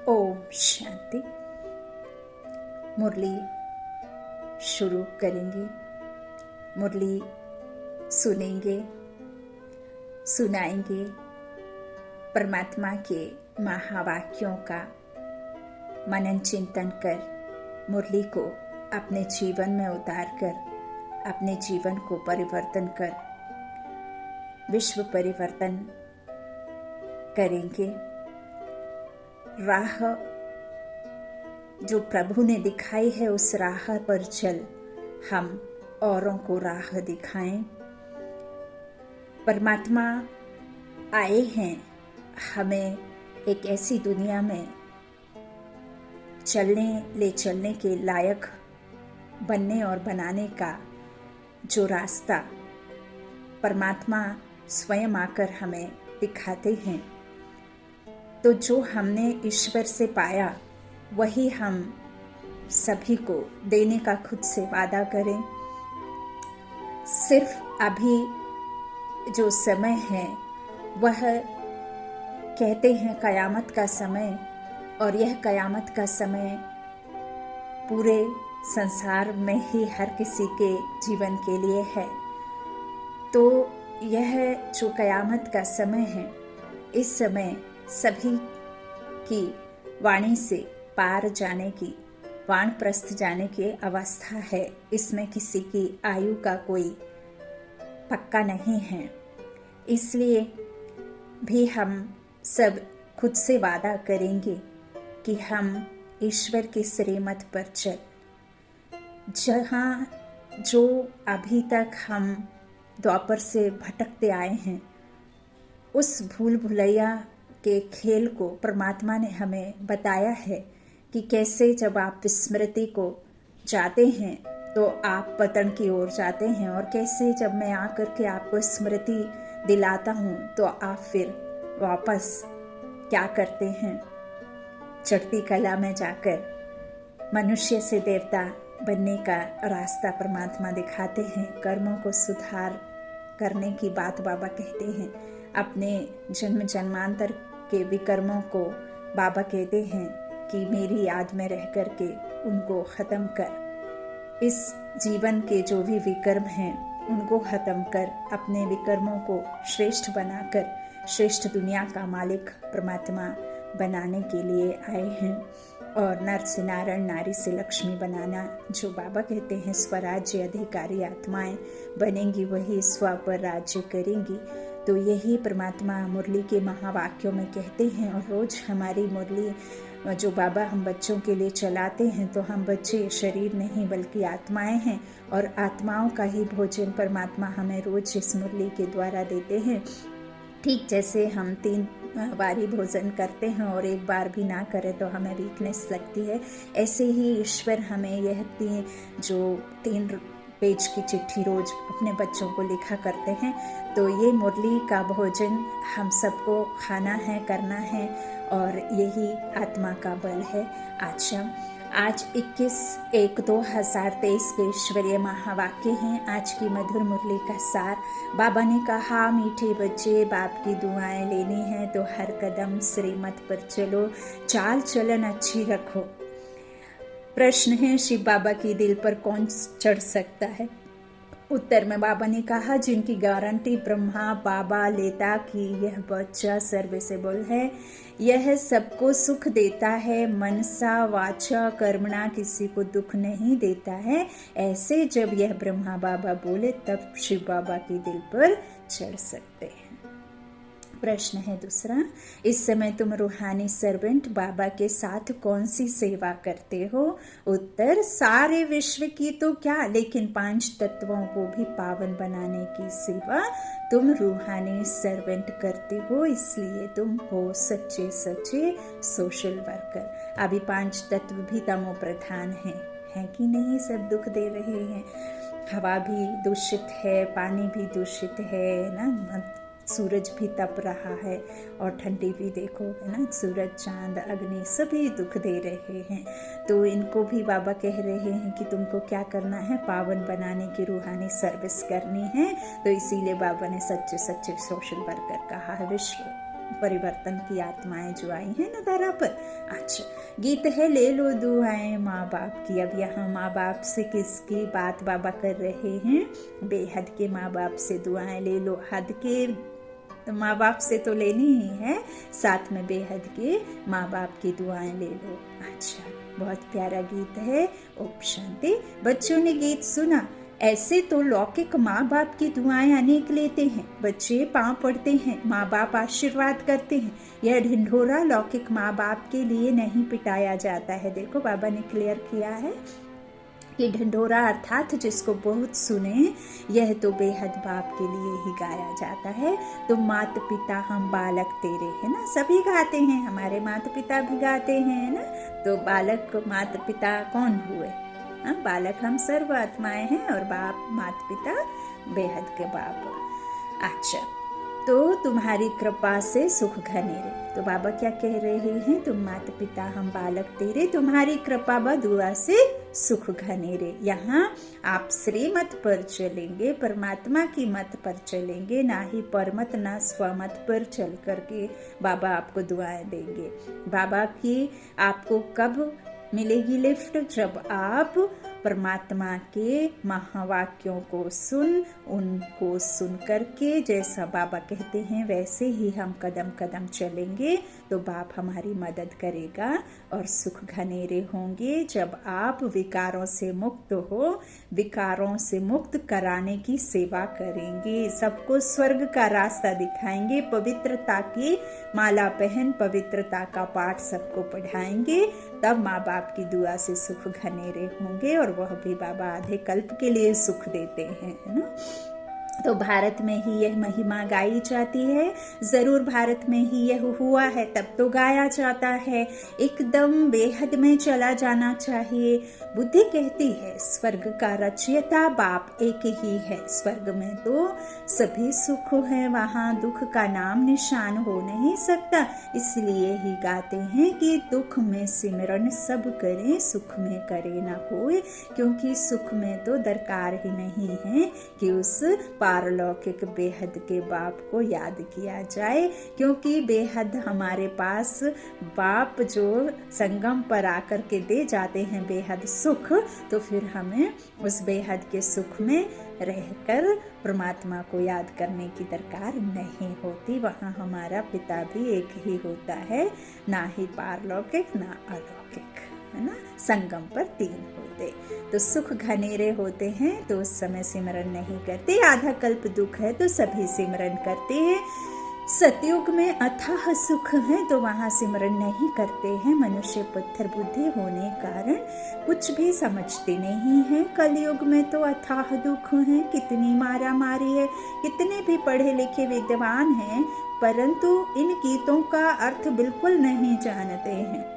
ओम शांति। मुरली शुरू करेंगे। मुरली सुनेंगे, सुनाएंगे। परमात्मा के महावाक्यों का मनन चिंतन कर मुरली को अपने जीवन में उतार कर अपने जीवन को परिवर्तन कर विश्व परिवर्तन करेंगे। राह जो प्रभु ने दिखाई है उस राह पर चल हम औरों को राह दिखाएं। परमात्मा आए हैं हमें एक ऐसी दुनिया में चलने के लायक बनने और बनाने का जो रास्ता परमात्मा स्वयं आकर हमें दिखाते हैं। तो जो हमने ईश्वर से पाया वही हम सभी को देने का खुद से वादा करें। सिर्फ अभी जो समय है वह कहते हैं कयामत का समय, और यह कयामत का समय पूरे संसार में ही हर किसी के जीवन के लिए है। तो यह जो कयामत का समय है, इस समय सभी की वाणी से पार जाने की, वानप्रस्थ जाने की अवस्था है। इसमें किसी की आयु का कोई पक्का नहीं है। इसलिए भी हम सब खुद से वादा करेंगे कि हम ईश्वर के श्रीमत पर चल, जहाँ जो अभी तक हम द्वापर से भटकते आए हैं, उस भूल भुलैया के खेल को परमात्मा ने हमें बताया है कि कैसे जब आप विस्मृति को जाते हैं तो आप पतन की ओर जाते हैं, और कैसे जब मैं आकर के आपको स्मृति दिलाता हूँ तो आप फिर वापस क्या करते हैं, चढ़ती कला में जाकर मनुष्य से देवता बनने का रास्ता परमात्मा दिखाते हैं। कर्मों को सुधार करने की बात बाबा कहते हैं। अपने जन्म जन्मांतर के विकर्मों को बाबा कहते हैं कि मेरी याद में रह कर के उनको ख़त्म कर। इस जीवन के जो भी विकर्म हैं उनको ख़त्म कर, अपने विकर्मों को श्रेष्ठ बनाकर श्रेष्ठ दुनिया का मालिक परमात्मा बनाने के लिए आए हैं। और नर से नारायण, नारी से लक्ष्मी बनाना, जो बाबा कहते हैं स्वराज्य अधिकारी आत्माएं बनेंगी वही स्व पर राज्य करेंगी। तो यही परमात्मा मुरली के महावाक्यों में कहते हैं। और रोज हमारी मुरली जो बाबा हम बच्चों के लिए चलाते हैं, तो हम बच्चे शरीर नहीं बल्कि आत्माएं हैं, और आत्माओं का ही भोजन परमात्मा हमें रोज इस मुरली के द्वारा देते हैं। ठीक जैसे हम 3 बारी भोजन करते हैं और एक बार भी ना करें तो हमें वीकनेस लगती है, ऐसे ही ईश्वर हमें यह 3 पेज की चिट्ठी रोज अपने बच्चों को लिखा करते हैं। तो ये मुरली का भोजन हम सबको खाना है, करना है, और यही आत्मा का बल है। आज 21/1/2023 के ईश्वरीय महावाक्य हैं। आज की मधुर मुरली का सार। बाबा ने कहा, मीठे बच्चे बाप की दुआएं लेनी है तो हर कदम श्रीमत पर चलो, चाल चलन अच्छी रखो। प्रश्न है, शिव बाबा की दिल पर कौन चढ़ सकता है? उत्तर में बाबा ने कहा, जिनकी गारंटी ब्रह्मा बाबा लेता कि यह बच्चा सर्विसेबल है, यह सबको सुख देता है, मनसा वाचा कर्मणा किसी को दुख नहीं देता है। ऐसे जब यह ब्रह्मा बाबा बोले तब शिव बाबा की दिल पर चढ़ सकते हैं। प्रश्न है दूसरा, इस समय तुम रूहानी सर्वेंट बाबा के साथ कौन सी सेवा करते हो? उत्तर, सारे विश्व की तो क्या, लेकिन 5 तत्वों को भी पावन बनाने की सेवा तुम रूहानी सर्वेंट करते हो, इसलिए तुम हो सच्चे सोशल वर्कर। अभी 5 तत्व भी तमो प्रधान है कि नहीं? सब दुख दे रहे हैं। हवा भी दूषित है, पानी भी दूषित है ना, सूरज भी तप रहा है, और ठंडी भी देखो है ना, सूरज चांद अग्नि सभी दुख दे रहे हैं। तो इनको भी बाबा कह रहे हैं कि तुमको क्या करना है, पावन बनाने की रूहानी सर्विस करनी है। तो इसीलिए बाबा ने सच्चे सोशल वर्कर कहा है। विश्व परिवर्तन की आत्माएं जो आई हैं ना धरा पर। अच्छा, गीत है ले लो दुआएं माँ बाप की। अब यहाँ माँ बाप से किसकी बात बाबा कर रहे हैं? बेहद के माँ बाप से दुआएं ले लो। हद के माँ बाप से तो लेनी ही है, साथ में बेहद के माँ बाप की दुआएं ले लो। अच्छा, बहुत प्यारा गीत है। ओम शांति। बच्चों ने गीत सुना। ऐसे तो लौकिक माँ बाप की दुआएं अनेक लेते हैं। बच्चे पांव पड़ते हैं, माँ बाप आशीर्वाद करते हैं। यह ढिंढोरा लौकिक माँ बाप के लिए नहीं पिटाया जाता है। देखो बाबा ने क्लियर किया है कि ढिंढोरा अर्थात जिसको बहुत सुने, यह तो बेहद बाप के लिए ही गाया जाता है। तो मात पिता हम बालक तेरे, है ना, सभी गाते हैं, हमारे माता पिता भी गाते हैं, है ना। तो बालक माता पिता कौन हुए? बालक हम सर्व आत्माएं हैं और बाप माता पिता बेहद के बाप। अच्छा, तो तुम्हारी कृपा से सुख घनेरे। तो बाबा क्या कह रहे हैं? तुम माता पिता हम बालक तेरे, तुम्हारी कृपा व दुआ से सुख घनेरे। यहाँ आप श्रीमत पर चलेंगे, परमात्मा की मत पर चलेंगे, ना ही परमत ना स्वमत पर चल करके बाबा आपको दुआएं देंगे। बाबा की आपको कब मिलेगी लिफ्ट? जब आप परमात्मा के महावाक्यों को उनको सुन करके जैसा बाबा कहते हैं वैसे ही हम कदम कदम चलेंगे तो बाप हमारी मदद करेगा और सुख घनेरे होंगे। जब आप विकारों से मुक्त हो, विकारों से मुक्त कराने की सेवा करेंगे, सबको स्वर्ग का रास्ता दिखाएंगे, पवित्रता की माला पहन पवित्रता का पाठ सबको पढ़ाएंगे, तब माँ बाप की दुआ से सुख घनेरे होंगे। और वह भी बाबा आधे कल्प के लिए सुख देते हैं, है ना। तो भारत में ही यह महिमा गाई जाती है। जरूर भारत में ही यह हुआ है, तब तो गाया जाता है। एकदम बेहद में चला जाना चाहिए। बुद्धि कहती है स्वर्ग का रचयिता बाप एक ही है। स्वर्ग में तो सभी सुख है, वहाँ दुख का नाम निशान हो नहीं सकता। इसलिए ही गाते हैं कि दुख में सिमरन सब करें, सुख में करे ना कोई। क्योंकि सुख में तो दरकार ही नहीं है कि उस पारलौकिक बेहद के बाप को याद किया जाए, क्योंकि बेहद हमारे पास बाप जो संगम पर आकर के दे जाते हैं बेहद सुख, तो फिर हमें उस बेहद के सुख में रहकर परमात्मा को याद करने की दरकार नहीं होती। वहाँ हमारा पिता भी एक ही होता है, ना ही पारलौकिक ना अलौकिक, है ना। संगम पर तीन होते। तो सुख घनेरे होते हैं तो उस समय सिमरन नहीं करते। आधा कल्प दुख है तो सभी सिमरन करते हैं। सतयुग में अथाह सुख है तो वहाँ सिमरन नहीं करते हैं। मनुष्य पत्थर बुद्धि होने कारण कुछ भी समझते नहीं है। कलयुग में तो अथाह दुख है, कितनी मारा मारी है, कितने भी पढ़े लिखे विद्वान हैं परंतु इन गीतों का अर्थ बिल्कुल नहीं जानते हैं।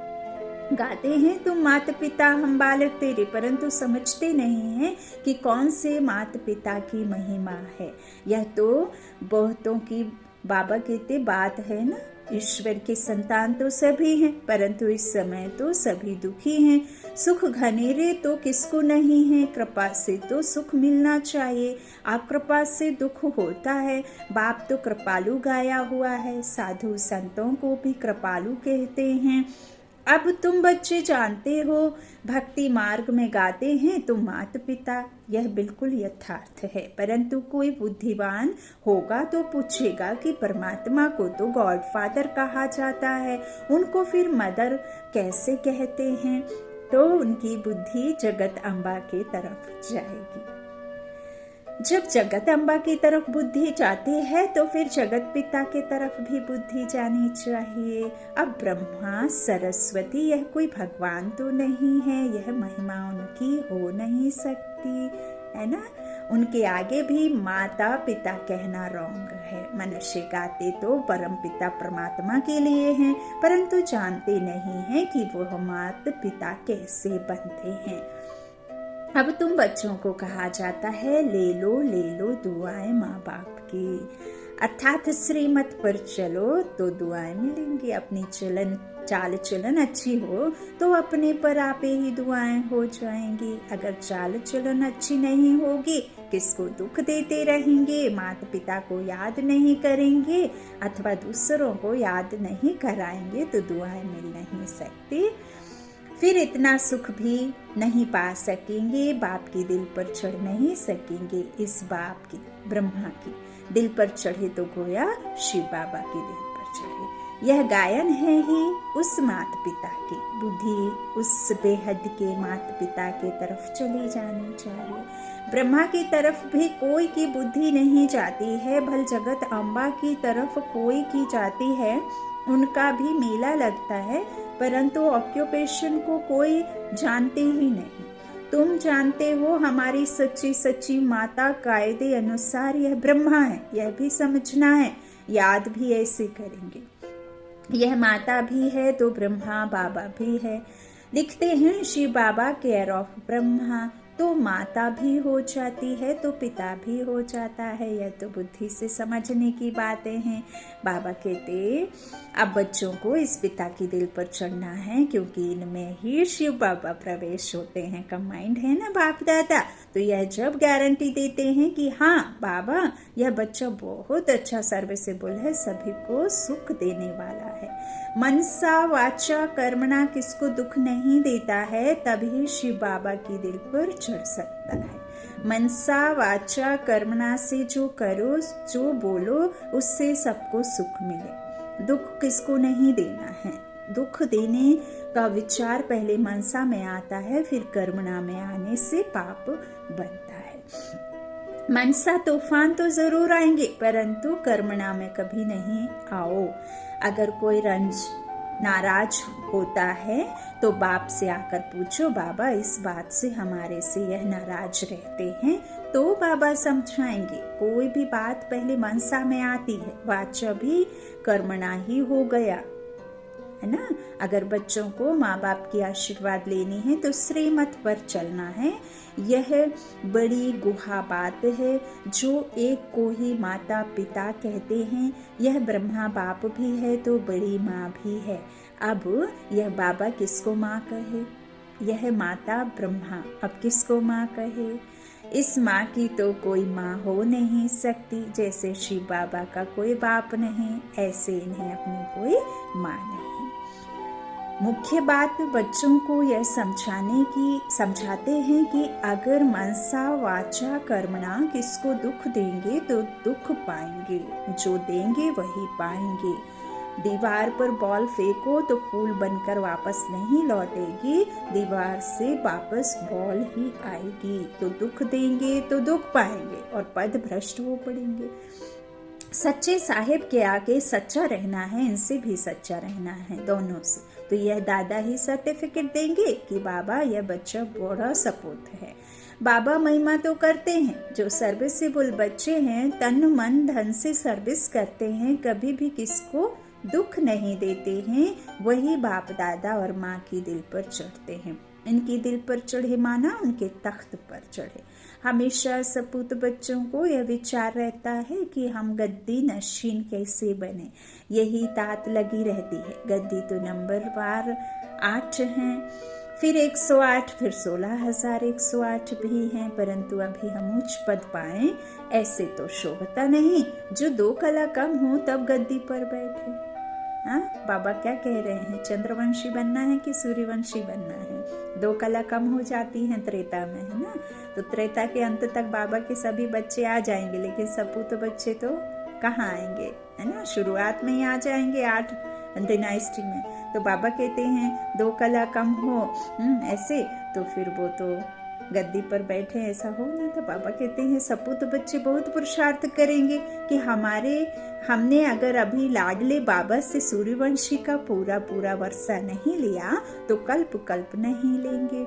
गाते हैं तुम माता पिता हम बालक तेरे, परंतु समझते नहीं हैं कि कौन से माता पिता की महिमा है। यह तो बहुतों की बाबा कहते बात है ना। ईश्वर के संतान तो सभी हैं, परंतु इस समय तो सभी दुखी हैं। सुख घनेरे तो किसको नहीं है। कृपा से तो सुख मिलना चाहिए, आप कृपा से दुख होता है। बाप तो कृपालु गाया हुआ है, साधु संतों को भी कृपालु कहते हैं। अब तुम बच्चे जानते हो भक्ति मार्ग में गाते हैं तुम माता पिता, यह बिल्कुल यथार्थ है। परंतु कोई बुद्धिमान होगा तो पूछेगा कि परमात्मा को तो गॉड फादर कहा जाता है, उनको फिर मदर कैसे कहते हैं? तो उनकी बुद्धि जगत अम्बा की तरफ जाएगी। जब जगत अम्बा की तरफ बुद्धि जाती है तो फिर जगत पिता की तरफ भी बुद्धि जानी चाहिए। अब ब्रह्मा सरस्वती यह कोई भगवान तो नहीं है, यह महिमा उनकी हो नहीं सकती, है ना। उनके आगे भी माता पिता कहना रॉन्ग है। मनुष्य गाते तो परम पिता परमात्मा के लिए हैं, परंतु जानते नहीं हैं कि वह माता पिता कैसे बनते हैं। अब तुम बच्चों को कहा जाता है ले लो दुआएं माँ बाप की, अर्थात श्रीमत पर चलो तो दुआएं मिलेंगी। अपनी चलन चाल चलन अच्छी हो तो अपने पर आपे ही दुआएं हो जाएंगी। अगर चाल चलन अच्छी नहीं होगी, किसको दुख देते रहेंगे, माता पिता को याद नहीं करेंगे अथवा दूसरों को याद नहीं कराएंगे तो दुआएं मिल नहीं सकती। फिर इतना सुख भी नहीं पा सकेंगे, बाप की दिल पर चढ़ नहीं सकेंगे। इस बाप की, ब्रह्मा की दिल पर चढ़े तो गोया शिव बाबा की दिल पर चढ़े। यह गायन है ही उस माता पिता की, बुद्धि उस बेहद के माता पिता के तरफ चली जानी चाहिए। ब्रह्मा की तरफ भी कोई की बुद्धि नहीं जाती है, भल जगत अम्बा की तरफ कोई की जाती है, उनका भी मेला लगता है, परंतु ऑक्यूपेशन को कोई जानते ही नहीं। तुम जानते हो हमारी सच्ची सच्ची माता कायदे अनुसार यह ब्रह्मा है, यह भी समझना है, याद भी ऐसे करेंगे। यह माता भी है तो ब्रह्मा बाबा भी है। लिखते हैं शिव बाबा केयर ऑफ ब्रह्मा, तो माता भी हो जाती है तो पिता भी हो जाता है। यह तो बुद्धि से समझने की बातें हैं। बाबा कहते अब बच्चों को इस पिता की दिल पर चढ़ना है, क्योंकि इनमें ही शिव बाबा प्रवेश होते हैं। कंबाइंड है ना बाप दादा, तो यह जब गारंटी देते हैं कि हाँ बाबा यह बच्चा बहुत अच्छा सर्विसेबल है, सभी को सुख देने वाला है। मनसा वाचा कर्मणा किसको दुख नहीं देता है, तभी शिव बाबा की दिल पर चढ़ सकता है। मनसा वाचा कर्मणा से जो करो, जो बोलो, उससे सबको सुख मिले। दुख किसको नहीं देना है। दुख देने का विचार पहले मनसा में आता है, फिर कर्मणा में आने से पाप बनता है। मनसा तूफान तो जरूर आएंगे, परंतु कर्मणा में कभी नहीं आओ। अगर कोई नाराज होता है तो बाप से आकर पूछो, बाबा इस बात से हमारे से यह नाराज रहते हैं, तो बाबा समझाएंगे। कोई भी बात पहले मनसा में आती है, वाचा भी कर्मणा ही हो गया, है ना। अगर बच्चों को माँ बाप की आशीर्वाद लेनी है तो श्रीमत पर चलना है। यह बड़ी गुहा बात है, जो एक को ही माता पिता कहते हैं। यह ब्रह्मा बाप भी है तो बड़ी माँ भी है। अब यह बाबा किसको माँ कहे, यह माता ब्रह्मा अब किसको माँ कहे। इस माँ की तो कोई माँ हो नहीं सकती। जैसे शिव बाबा का कोई बाप नहीं, ऐसे इन्हें अपनी कोई माँ नहीं। मुख्य बात बच्चों को यह समझाते हैं कि अगर मनसा वाचा कर्मणा किसको दुख देंगे तो दुख पाएंगे, जो देंगे वही पाएंगे। दीवार पर बॉल फेंको तो फूल बनकर वापस नहीं लौटेगी, दीवार से वापस बॉल ही आएगी। तो दुख देंगे तो दुख पाएंगे और पद भ्रष्ट हो पड़ेंगे। सच्चे साहिब के आगे सच्चा रहना है, इनसे भी सच्चा रहना है, दोनों से। तो यह दादा ही सर्टिफिकेट देंगे कि बाबा यह बच्चा बड़ा सपूत है। बाबा महिमा तो करते हैं, जो सर्विसेबल बच्चे हैं तन मन धन से सर्विस करते हैं, कभी भी किसको दुख नहीं देते हैं, वही बाप दादा और माँ की दिल पर चढ़ते हैं। इनकी दिल पर चढ़े माना उनके तख्त पर चढ़े। हमेशा सपूत बच्चों को यह विचार रहता है कि हम गद्दी नशीन कैसे बने, यही तात लगी रहती है। गद्दी तो नंबर बार 8 हैं, फिर 108, फिर 16,108 भी हैं, परंतु अभी हम उच्च पद पाएं ऐसे तो शोभता नहीं। जो 2 कला कम हो तब गद्दी पर बैठे। हाँ, बाबा क्या कह रहे हैं, चंद्रवंशी बनना है कि सूर्यवंशी बनना है। 2 कला कम हो जाती हैं त्रेता में, है ना। तो त्रेता के अंत तक बाबा के सभी बच्चे आ जाएंगे, लेकिन सपूत बच्चे तो कहाँ आएंगे, है ना। शुरुआत में ही आ जाएंगे 8 डायनेस्टी में। तो बाबा कहते हैं 2 कला कम हो ऐसे, तो फिर वो तो गद्दी पर बैठे, ऐसा हो ना। तो बाबा कहते हैं सपूत बच्चे बहुत पुरुषार्थ करेंगे कि हमने अगर अभी लाडले बाबा से सूर्यवंशी का पूरा वर्षा नहीं लिया तो कल्प नहीं लेंगे।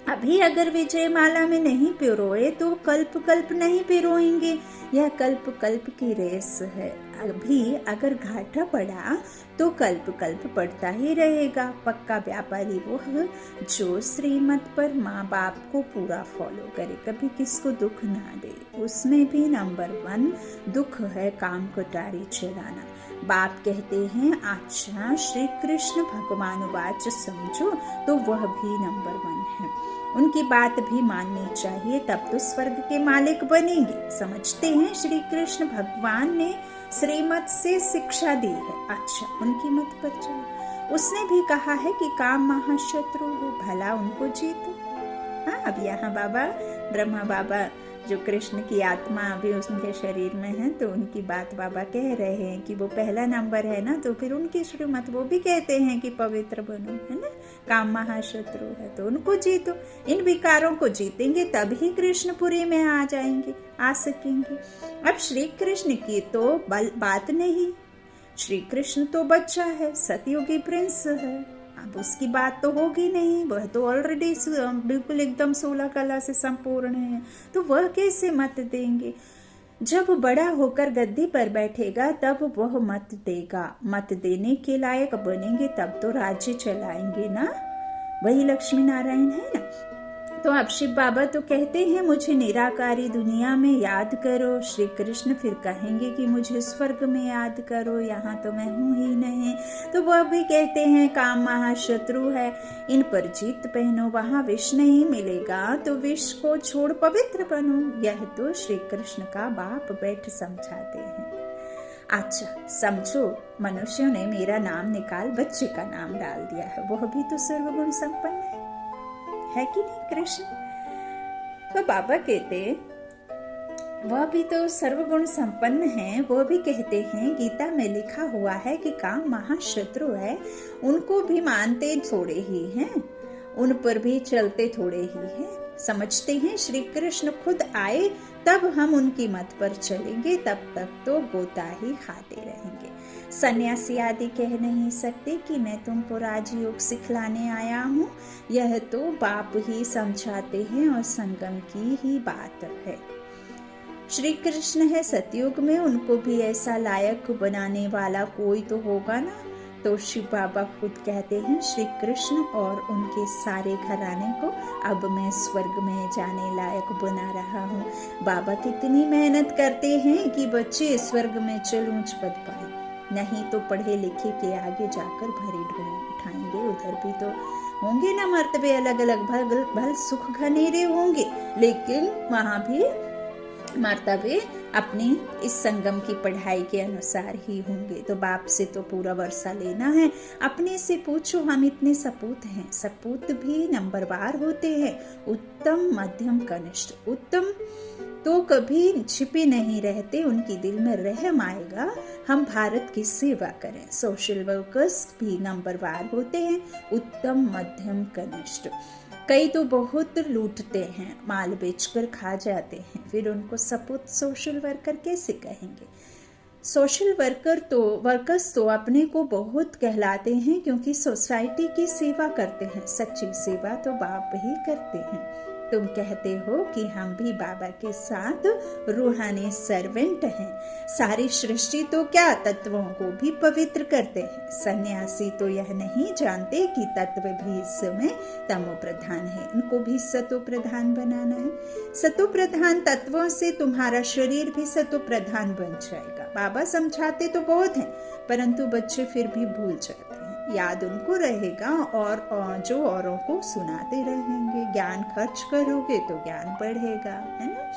अभी अगर विजय माला में नहीं पिरोए तो कल्प नहीं पिरोएंगे। यह कल्प की रेस है। अभी अगर घाटा पड़ा तो कल्प पड़ता ही रहेगा। पक्का व्यापारी वो है जो श्रीमत पर माँ बाप को पूरा फॉलो करे, कभी किसको दुख ना दे। उसमें भी नंबर 1 दुख है काम कटारी चलाना। बाप कहते हैं, अच्छा श्री कृष्ण भगवानुवाच समझो, तो वह भी नंबर 1 है। उनकी बात भी माननी चाहिए, तब तो स्वर्ग के मालिक बनेंगे। समझते हैं श्री कृष्ण भगवान ने श्रीमत से शिक्षा दी है। अच्छा, उनकी मत पर चलो। उसने भी कहा है कि काम महाशत्रु है, भला उनको जीतो। हाँ, अब यहाँ बाबा ब्रह्मा बाबा जो कृष्ण की आत्मा अभी उनके शरीर में है, तो उनकी बात बाबा कह रहे हैं कि वो पहला नंबर है ना, तो फिर उनकी श्रीमत वो भी कहते हैं कि पवित्र बनो, है ना। काम महाशत्रु है तो उनको जीतो। इन विकारों को जीतेंगे तभी कृष्णपुरी में आ जाएंगे, आ सकेंगे। अब श्री कृष्ण की तो बात नहीं, श्री कृष्ण तो बच्चा है, सतयुगी प्रिंस है, अब उसकी बात तो होगी नहीं। वह तो ऑलरेडी बिल्कुल एकदम 16 कला से संपूर्ण है, तो वह कैसे मत देंगे। जब बड़ा होकर गद्दी पर बैठेगा तब वह मत देगा। मत देने के लायक बनेंगे तब तो राज्य चलाएंगे ना, वही लक्ष्मी नारायण है ना। तो अब शिव बाबा तो कहते हैं, मुझे निराकारी दुनिया में याद करो। श्री कृष्ण फिर कहेंगे कि मुझे स्वर्ग में याद करो, यहाँ तो मैं हूँ ही नहीं। तो वह भी कहते हैं, काम महाशत्रु है, इन पर जीत पहनो, वहाँ विष नहीं मिलेगा तो विष को छोड़ पवित्र बनो। यह तो श्री कृष्ण का बाप बैठ समझाते हैं। अच्छा समझो, मनुष्यों ने मेरा नाम निकाल बच्चे का नाम डाल दिया है, वह भी तो सर्वगुण संपन्न है कि नहीं कृष्ण। तो बाबा कहते वह भी तो सर्वगुण संपन्न है। वो भी कहते हैं, गीता में लिखा हुआ है कि काम महाशत्रु है, उनको भी मानते थोड़े ही हैं, उन पर भी चलते थोड़े ही हैं। समझते हैं श्री कृष्ण खुद आए तब हम उनकी मत पर चलेंगे, तब तक तो गोता ही खाते रहेंगे। सन्यासी आदि कह नहीं सकते कि मैं तुमको राजयोग सिखलाने आया हूँ, यह तो बाप ही समझाते हैं और संगम की ही बात है। श्री कृष्ण है सतयुग में, उनको भी ऐसा लायक बनाने वाला कोई तो होगा ना। तो शिव बाबा खुद कहते हैं, श्री कृष्ण और उनके सारे घराने को अब मैं स्वर्ग में जाने लायक बना रहा हूँ। बाबा कितनी मेहनत करते हैं कि बच्चे स्वर्ग में चल ऊंच पद पाए, नहीं तो पढ़े लिखे के आगे जाकर भरी ढोल उठाएंगे। उधर भी तो होंगे ना मर्तबे अलग अलग, भल सुख घनेरे होंगे, लेकिन वहां भी मर्तबे अपनी इस संगम की पढ़ाई के अनुसार ही होंगे। तो बाप से तो पूरा वर्षा लेना है। अपने से पूछो, हम इतने सपूत हैं, सपूत भी नंबरवार होते हैं, उत्तम मध्यम कनिष्ठ। उत्तम तो कभी छिपे नहीं रहते, उनकी दिल में रहम आएगा, हम भारत की सेवा करें। सोशल वर्कर्स भी नंबरवार होते हैं, उत्तम मध्यम कनिष्ठ। कई तो बहुत लूटते हैं, माल बेचकर खा जाते हैं, फिर उनको सपूत सोशल वर्कर कैसे कहेंगे। सोशल वर्कर्स तो अपने को बहुत कहलाते हैं, क्योंकि सोसाइटी की सेवा करते हैं। सच्ची सेवा तो बाप ही करते हैं। तुम कहते हो कि हम भी बाबा के साथ रूहानी सर्वेंट हैं। सारी सृष्टि तो क्या तत्वों को भी पवित्र करते हैं। सन्यासी तो यह नहीं जानते कि तत्व भी इस समय तमो प्रधान है, इनको भी सतो प्रधान बनाना है। सतो प्रधान तत्वों से तुम्हारा शरीर भी सतो प्रधान बन जाएगा। बाबा समझाते तो बहुत हैं, परंतु बच्चे फिर भी भूल जाते हैं। याद उनको रहेगा और जो औरों को सुनाते रहेंगे। ज्ञान खर्च करोगे तो ज्ञान बढ़ेगा, है ना।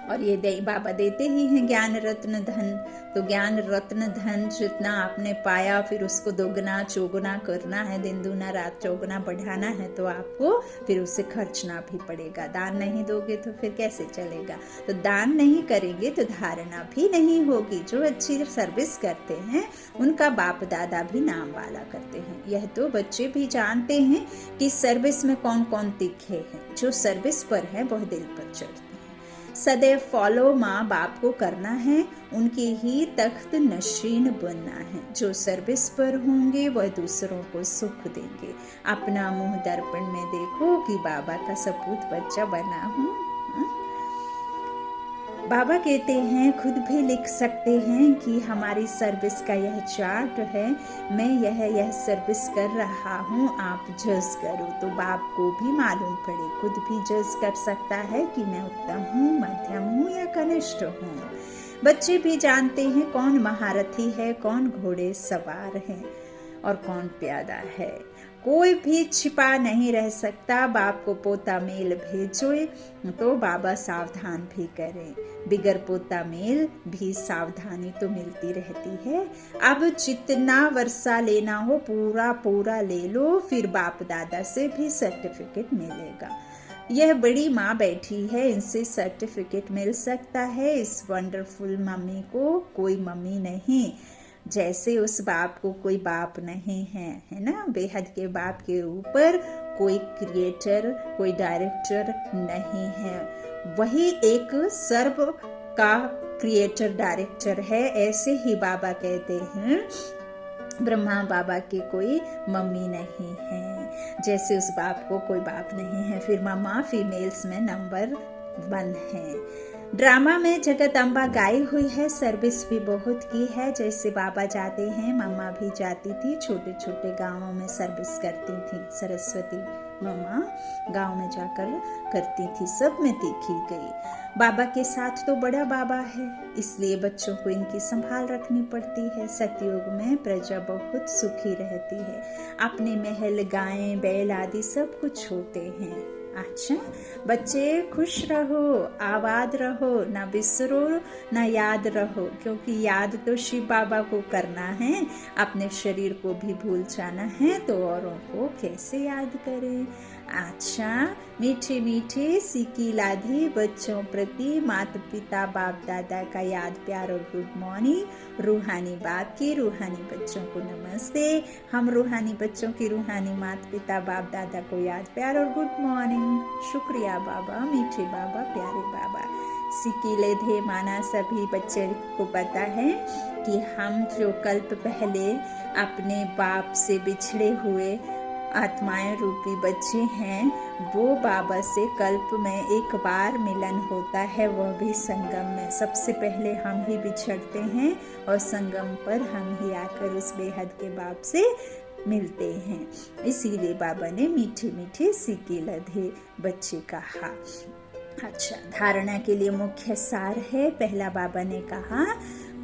और ये बाबा देते ही हैं ज्ञान रत्न धन। तो ज्ञान रत्न धन जितना आपने पाया, फिर उसको दोगुना चौगुना करना है, दिन दूना रात चौगुना बढ़ाना है, तो आपको फिर उसे खर्चना भी पड़ेगा। दान नहीं दोगे तो फिर कैसे चलेगा। तो दान नहीं करेंगे तो धारणा भी नहीं होगी। जो अच्छी सर्विस करते हैं उनका बाप दादा भी नाम वाला करते हैं। यह तो बच्चे भी जानते हैं कि सर्विस में कौन कौन तीखे हैं। जो सर्विस पर है वह दिल पर चढ़ते हैं। सदैव फॉलो माँ बाप को करना है, उनके ही तख्त नशीन बनना है। जो सर्विस पर होंगे वह दूसरों को सुख देंगे। अपना मुंह दर्पण में देखो कि बाबा का सपूत बच्चा बना हूँ। बाबा कहते हैं, खुद भी लिख सकते हैं कि हमारी सर्विस का यह चार्ट है, मैं यह सर्विस कर रहा हूँ, आप जज करो। तो बाप को भी मालूम पड़े, खुद भी जज कर सकता है कि मैं उत्तम हूँ, मध्यम हूँ या कनिष्ठ हूँ। बच्चे भी जानते हैं कौन महारथी है, कौन घोड़े सवार है और कौन प्यादा है। कोई भी छिपा नहीं रह सकता। बाप को पोता मेल भेजो तो बाबा सावधान भी करें। बिगर पोता मेल भी सावधानी तो मिलती रहती है। अब जितना वर्षा लेना हो पूरा पूरा ले लो, फिर बाप दादा से भी सर्टिफिकेट मिलेगा। यह बड़ी माँ बैठी है, इनसे सर्टिफिकेट मिल सकता है। इस वंडरफुल मम्मी को कोई मम्मी नहीं, जैसे उस बाप को कोई बाप नहीं है ना। बेहद के बाप के ऊपर कोई क्रिएटर, कोई डायरेक्टर नहीं है। वही एक सर्व का क्रिएटर डायरेक्टर है। ऐसे ही बाबा कहते हैं ब्रह्मा बाबा की कोई मम्मी नहीं है, जैसे उस बाप को कोई बाप नहीं है। फिर मम्मा फीमेल्स में नंबर 1 है। ड्रामा में जगत अम्बा गाई हुई है, सर्विस भी बहुत की है। जैसे बाबा जाते हैं, मम्मा भी जाती थी। छोटे छोटे गांवों में सर्विस करती थी। सरस्वती मम्मा गांव में जाकर करती थी, सब में देखी गई। बाबा के साथ तो बड़ा बाबा है, इसलिए बच्चों को इनकी संभाल रखनी पड़ती है। सतयुग में प्रजा बहुत सुखी रहती है। अपने महल, गायें, बैल आदि सब कुछ होते हैं। अच्छा बच्चे, खुश रहो, आबाद रहो, ना बिसरो ना याद रहो, क्योंकि याद तो शिव बाबा को करना है। अपने शरीर को भी भूल जाना है तो औरों को कैसे याद करें। अच्छा, मीठे मीठे सीखी लाधी बच्चों प्रति माता पिता बाप दादा का याद प्यार और गुड मॉर्निंग। रूहानी बाप की रूहानी बच्चों को नमस्ते। हम रूहानी बच्चों की रूहानी माता पिता बाप दादा को याद प्यार और गुड मॉर्निंग। शुक्रिया बाबा, मीठे बाबा, प्यारे बाबा। सिकीले थे माना सभी बच्चे को पता है कि हम जो कल्प पहले अपने बाप से बिछड़े हुए आत्माएं रूपी बच्चे हैं, वो बाबा से कल्प में एक बार मिलन होता है, वह भी संगम में। सबसे पहले हम ही बिछड़ते हैं और संगम पर हम ही आकर उस बेहद के बाप से मिलते हैं। इसीलिए बाबा ने मीठे मीठे सीखे लधे बच्चे कहा। अच्छा, धारणा के लिए मुख्य सार है। पहला बाबा ने कहा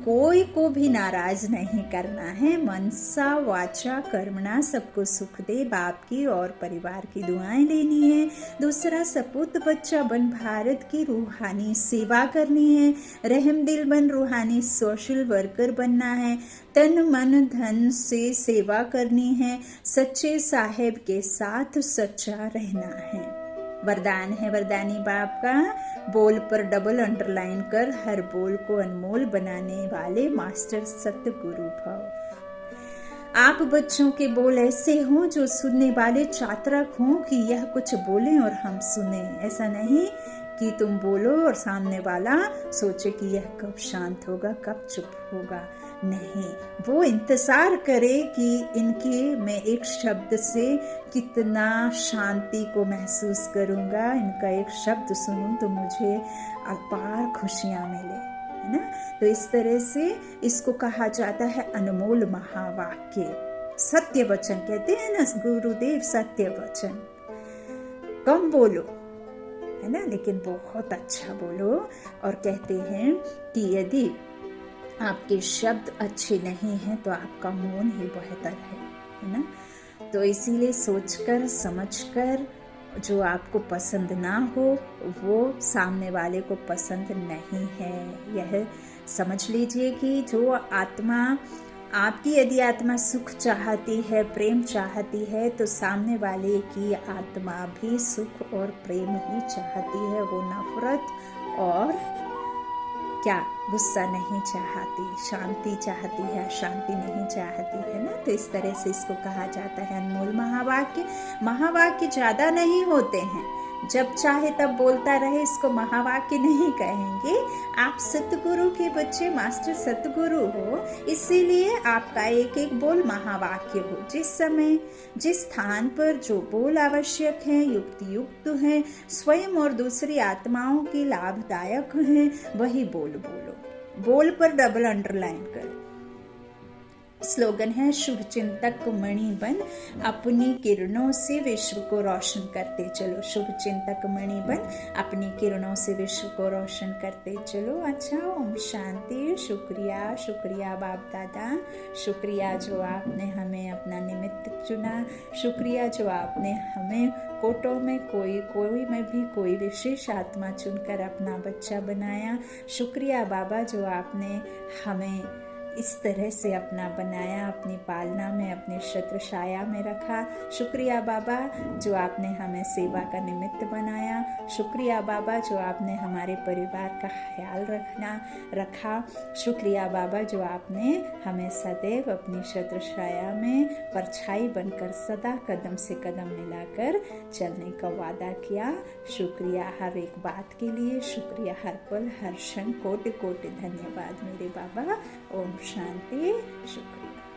कोई को भी नाराज नहीं करना है। मनसा वाचा कर्मणा सबको सुख दे, बाप की और परिवार की दुआएं लेनी है। दूसरा, सपूत बच्चा बन भारत की रूहानी सेवा करनी है। रहम दिल बन रूहानी सोशल वर्कर बनना है। तन मन धन से सेवा करनी है। सच्चे साहेब के साथ सच्चा रहना है। वरदान है वरदानी बाप का, बोल पर डबल अंडरलाइन कर हर बोल को अनमोल बनाने वाले मास्टर सतगुरु भव। आप बच्चों के बोल ऐसे हों जो सुनने वाले चातरक हों कि यह कुछ बोले और हम सुने। ऐसा नहीं कि तुम बोलो और सामने वाला सोचे कि यह कब शांत होगा, कब चुप होगा। नहीं, वो इंतजार करे कि इनके मैं एक शब्द से कितना शांति को महसूस करूंगा, इनका एक शब्द सुनूं तो मुझे अपार खुशियां मिले, है ना। तो इस तरह से इसको कहा जाता है अनमोल महावाक्य। सत्य वचन कहते हैं ना गुरुदेव, सत्य वचन। कम बोलो, है ना, लेकिन बहुत अच्छा बोलो। और कहते हैं कि यदि आपके शब्द अच्छे नहीं हैं तो आपका मौन ही बेहतर है ना। तो इसीलिए सोचकर समझकर जो आपको पसंद ना हो वो सामने वाले को पसंद नहीं है। यह समझ लीजिए कि जो आत्मा आपकी, यदि आत्मा सुख चाहती है, प्रेम चाहती है, तो सामने वाले की आत्मा भी सुख और प्रेम ही चाहती है। वो नफरत और क्या गुस्सा नहीं चाहती, शांति चाहती है, शांति नहीं चाहती, है ना। तो इस तरह से इसको कहा जाता है अनमोल महावाक्य। महावाक्य ज्यादा नहीं होते हैं, जब चाहे तब बोलता रहे, इसको महावाक्य नहीं कहेंगे। आप सतगुरु के बच्चे, मास्टर सतगुरु हो, इसीलिए आपका एक एक बोल महावाक्य हो। जिस समय जिस स्थान पर जो बोल आवश्यक है, युक्त है, स्वयं और दूसरी आत्माओं के लाभदायक हैं, वही बोल बोलो। बोल पर डबल अंडरलाइन कर। स्लोगन है शुभ चिंतक मणि बन, अपनी किरणों से विश्व को रोशन करते चलो। शुभ चिंतक मणि बन, अपनी किरणों से विश्व को रोशन करते चलो। अच्छा, ओम शांति। शुक्रिया, शुक्रिया बाप दादा, शुक्रिया जो आपने हमें अपना निमित्त चुना, शुक्रिया जो आपने हमें कोटों में कोई में भी कोई विशेष आत्मा चुनकर अपना बच्चा बनाया। शुक्रिया बाबा जो आपने हमें इस तरह से अपना बनाया, अपनी पालना में, अपनी छत्र छाया में रखा। शुक्रिया बाबा जो आपने हमें सेवा का निमित्त बनाया। शुक्रिया बाबा जो आपने हमारे परिवार का ख्याल रखा। शुक्रिया बाबा जो आपने हमें सदैव अपनी छत्र छाया में परछाई बनकर सदा कदम से कदम मिलाकर चलने का वादा किया। शुक्रिया हर एक बात के लिए, शुक्रिया हर पल हर क्षण, कोटि कोटि धन्यवाद मेरे बाबा। ओम शांति। शुक्रिया।